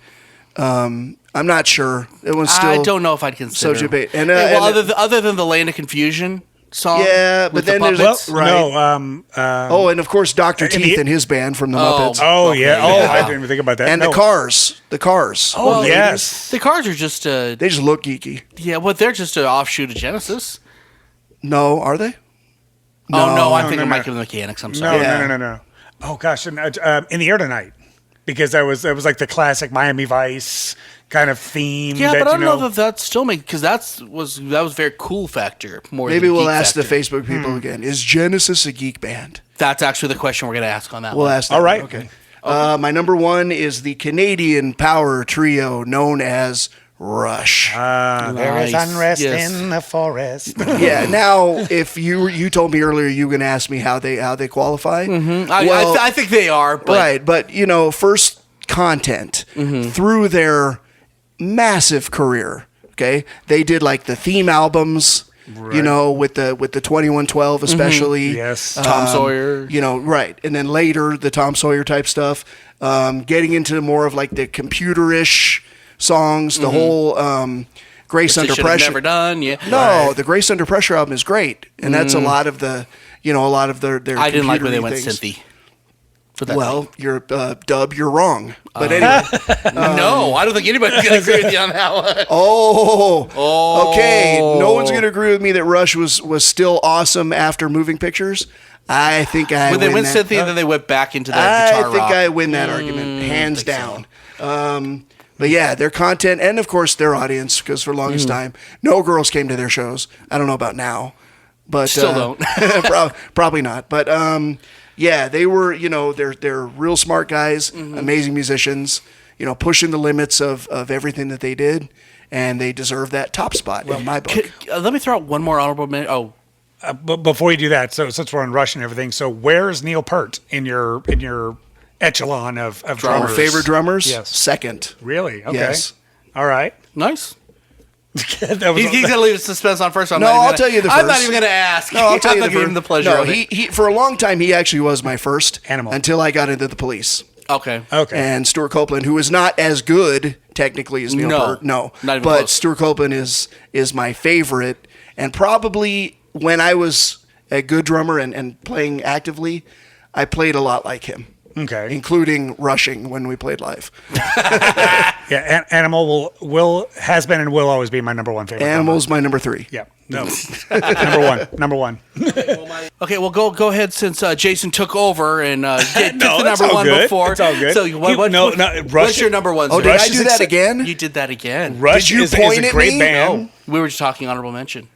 I'm not sure. It was still. I don't know if I'd consider. So debate. And, other than the Land of Confusion song. Yeah, but then there's and of course Dr. Teeth and his band from the Muppets. Oh yeah. Oh, I didn't even think about that. And the Cars. Oh yes. The Cars are just they just look geeky. Yeah, well, they're just an offshoot of Genesis. No, are they? I'm thinking Mike and the Mechanics. I'm sorry. No. Oh gosh, and, In the Air Tonight, because that was like the classic Miami Vice kind of theme. Yeah, but I don't know if that still makes, because that was very cool factor. Maybe we'll ask the Facebook people again. Is Genesis a geek band? That's actually the question we're going to ask on that. We'll ask that. All right. Okay. My number one is the Canadian power trio known as Rush. There is unrest in the forest. Yeah. Now, if you told me earlier you were going to ask me how they qualify. Mm-hmm. I think they are. But... Right. But first content through their massive career. Okay, they did like the theme albums. Right. With the 2112 especially. Yes. Tom Sawyer. Right. And then later the Tom Sawyer type stuff. Getting into more of like the computerish songs, the whole Grace Under Pressure. Never done. Yeah. No, the Grace Under Pressure album is great, and that's a lot of the their. I didn't like when they went synthy. Well, you're Dub. You're wrong. But anyway, no, I don't think anybody's going to agree with you on that one. Oh, okay. No one's going to agree with me that Rush was still awesome after Moving Pictures. I think when they went synthy, and then they went back into the guitar rock. I think I win that argument hands down. So. But yeah, their content and of course their audience, because for the longest time, no girls came to their shows. I don't know about now, but still don't. Probably not. But yeah, they were. They're real smart guys, amazing musicians. Pushing the limits of everything that they did, and they deserve that top spot in my book. Let me throw out one more honorable mention. But before you do that, so since we're on Rush and everything, so where's Neil Peart in your echelon of drummers? Our favorite drummers? Yes. Second. Really? Okay. Yes. All right. Nice. He's going to leave suspense on first. I'll tell you the first. I'm not even going to ask. No, I'll tell you the first. Give him the pleasure of it. He for a long time, he actually was my first. Animal. Until I got into the Police. Okay. And Stuart Copeland, who is not as good technically as Neil Peart. No. Not even but close. Stuart Copeland is my favorite. And probably when I was a good drummer and playing actively, I played a lot like him. Okay. Including rushing when we played live. Yeah, Animal has been and will always be my number one favorite. Animal's my number 3. Yeah. No. Number one. Okay, well go ahead since Jason took over and get No, the number one good. before. It's all good. So what's your number one? Oh, did I do that again? You did that again. Rush Did you is point a at great me? band. No, we were just talking honorable mention.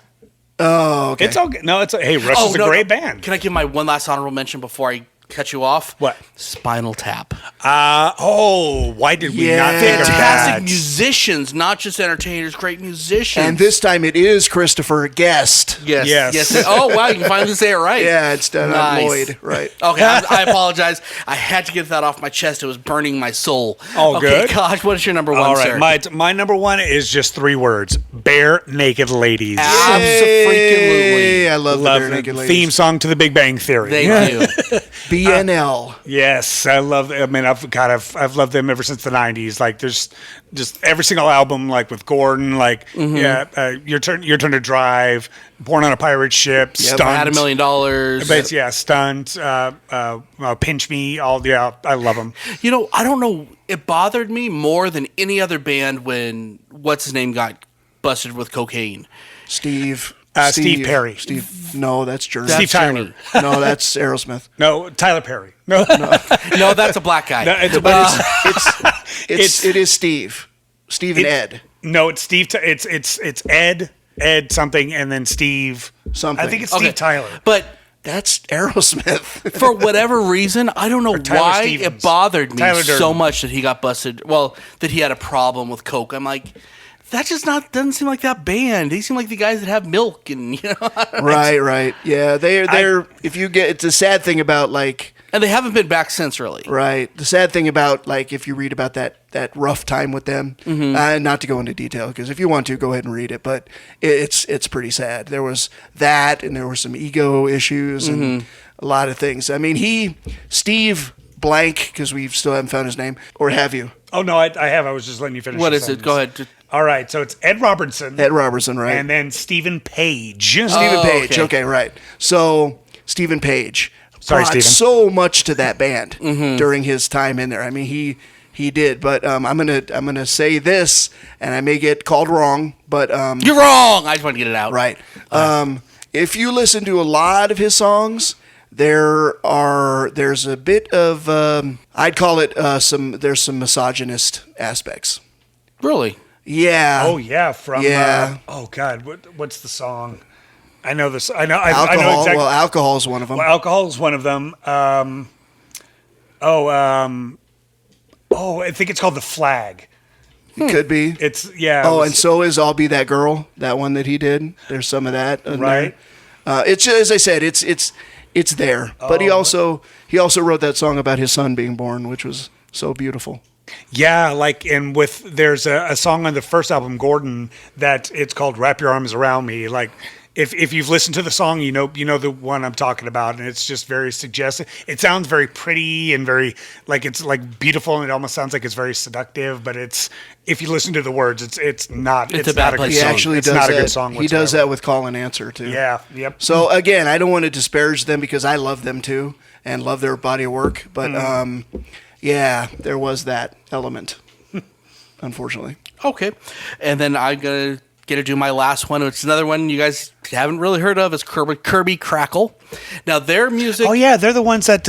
Oh, okay. It's all good. No, hey, Rush is a great band. Can I give my one last honorable mention before I cut you off. What? Spinal Tap. Why did we not think of Fantastic that? musicians, not just entertainers, great musicians. And this time it is Christopher Guest. Yes. Oh, wow, you can finally say it right. Yeah, it's done Nice. on Lloyd, right? Okay, I apologize. I had to get that off my chest. It was burning my soul. Oh, okay, good. Gosh, what is your number one, All sir? right, my number one is just 3 words: bare naked ladies. Absolutely. Hey, I love the Love Bare the Naked Ladies. theme song to The Big Bang Theory. Thank you. BNL. Yes, I love. I mean, I've loved them ever since the '90s. Like, there's just every single album, like with Gordon, like Your Turn to Drive, Born on a Pirate Ship, Stunt. I had $1 million. But it's, Stunt, Pinch Me. I love them. You know, I don't know. It bothered me more than any other band when what's his name got busted with cocaine. Steve Perry. No, that's Journey. Steve Tyler. Journey. No, that's Aerosmith. No, Tyler Perry. No, No, that's a black guy. No, It is Steve. Steve and Ed. No, it's Steve. It's Ed something, and then Steve Something. I think it's Steve Tyler. But That's Aerosmith. for whatever reason, I don't know Tyler why Stevens. it bothered me Tyler so Durden. much much that he got busted. Well, that he had a problem with coke. I'm like, that just doesn't seem like that band. They seem like the guys that have milk and Right. Yeah, they're if you get it's a sad thing about like and they haven't been back since really. right. The sad thing about like if you read about that rough time with them, not to go into detail because if you want to go ahead and read it, but it's pretty sad. There was that and there were some ego issues and a lot of things. I mean, Steve blank because we still haven't found his name, or have you? Oh no, I have. I was just letting you finish. What your is it? sentence. Go ahead. All right, so it's Ed Robertson. Ed Robertson, right? And then Stephen Page. Stephen Page. okay. Okay, right. So Stephen Page Sorry, brought Stephen. so much to that band during his time in there. I mean, he did. But I'm gonna say this, and I may get called wrong, but You're wrong. I just want to get it out. right. If you listen to a lot of his songs, there's a bit of I'd call it there's some misogynist aspects. Really? Yeah. Oh yeah, from Yeah. oh god, what's the song? I know this. I know. I Alcohol. know exactly. Well, alcohol is one of them. Well, alcohol is one of them. I think it's called The Flag. It could be. It's yeah. Oh, it was- and so is "I'll Be That Girl," that one that he did. There's some of that, in Right. there. It's as I said, it's there. But he also wrote that song about his son being born, which was so beautiful. yeah, like and there's a song on the first album, Gordon, that it's called "Wrap Your Arms Around Me." Like if you've listened to the song, you know the one I'm talking about, and it's just very suggestive. It sounds very pretty and very like it's like beautiful, and it almost sounds like it's very seductive. But if you listen to the words, it's not. It's a bad not a good place. He song. actually it's does not that. a good song. He does that with "Call and Answer" too. Yeah. Yep. So again, I don't want to disparage them because I love them too and love their body of work. But yeah, there was that element, unfortunately. Okay. And then I'm going to get to do my last one. It's another one you guys haven't really heard of. It's Kirby Crackle. Now, their music... Oh, yeah. They're the ones that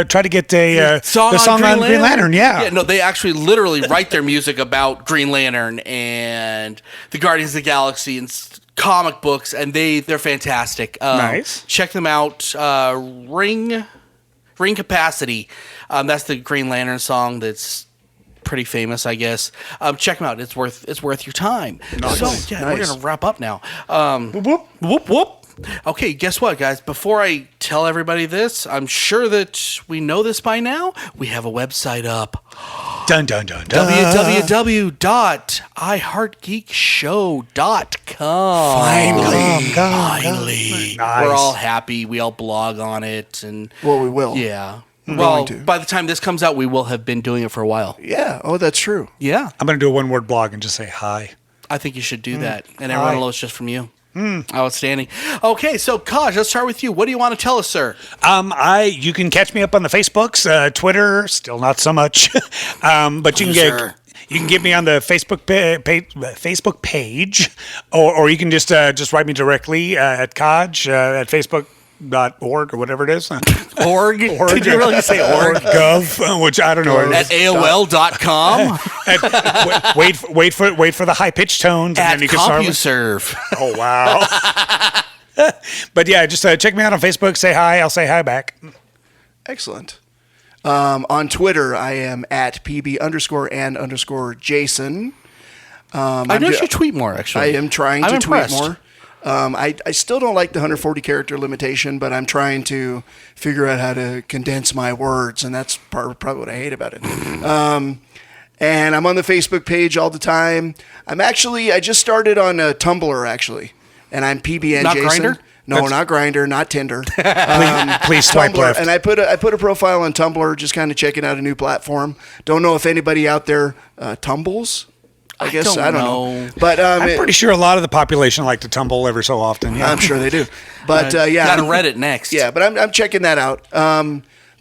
try to get the song on Green Lantern. Yeah. No, they actually literally write their music about Green Lantern and the Guardians of the Galaxy and comic books, and they're fantastic. Nice. Check them out. Ring Capacity. That's the Green Lantern song that's pretty famous, I guess. Check them out. It's worth your time. Nice. So yeah, we're Nice. gonna wrap up now. Whoop, whoop. Whoop whoop. Okay, guess what, guys? Before I tell everybody this, I'm sure that we know this by now. We have a website up. Dun, dun, dun, dun. www.iheartgeekshow.com. Finally. Nice. We're all happy. We all blog on it, and Well, we will. yeah. going Well, to. by the time this comes out, we will have been doing it for a while. Yeah. Oh, that's true. Yeah, I'm going to do a one-word blog and just say hi. I think you should do that, and everyone Hi. will know it's just from you. Outstanding. Okay, so Kaj, let's start with you. What do you want to tell us, sir? You can catch me up on the Facebooks, Twitter, still not so much, but you Loser. can get me on the Facebook page, or you can just write me directly at Kaj at Facebook.org or whatever it is. Org? Did you really say org? Gov, which I don't know. At AOL.com? Wait for the high pitched tones, and At then you can start. CompuServe. Oh wow! But yeah, just check me out on Facebook. Say hi. I'll say hi back. Excellent. On Twitter, I am at PB_and_Jason. I know you tweet more, actually. I am trying to impressed. tweet more. I still don't like the 140 character limitation, but I'm trying to figure out how to condense my words, and that's probably what I hate about it. And I'm on the Facebook page all the time. I just started on Tumblr, actually, and I'm PB&Jason. Not Grindr? No, not Grindr, not Tinder. Please swipe Tumblr, left. and I put a profile on Tumblr, just kind of checking out a new platform. Don't know if anybody out there tumbles. I guess I don't know. But I'm pretty sure a lot of the population like to tumble every so often. Yeah. I'm sure they do. But yeah, got to Reddit next. Yeah, but I'm checking that out.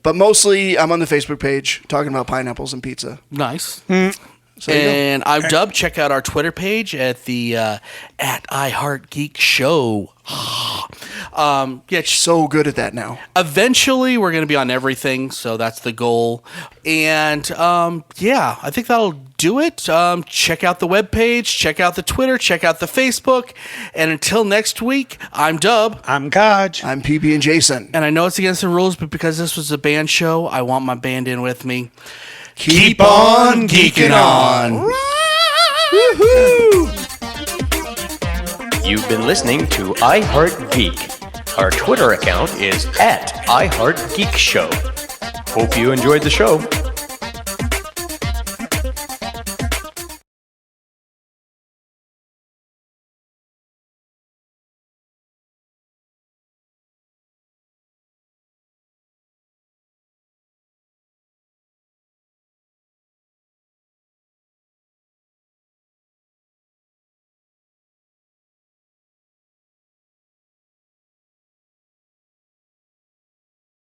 But mostly I'm on the Facebook page talking about pineapples and pizza. Nice. So And I'm Dub. Check out our Twitter page at the at iHeartGeek Show. So good at that now. Eventually, we're going to be on everything, so that's the goal. And I think that'll do it. Check out the webpage, check out the Twitter, check out the Facebook. And until next week, I'm Dub. I'm Gaj. I'm PB&Jason. And I know it's against the rules, but because this was a band show, I want my band in with me. Keep on geeking on. Woohoo! You've been listening to iHeartGeek. Our Twitter account is at iHeartGeekShow. Hope you enjoyed the show.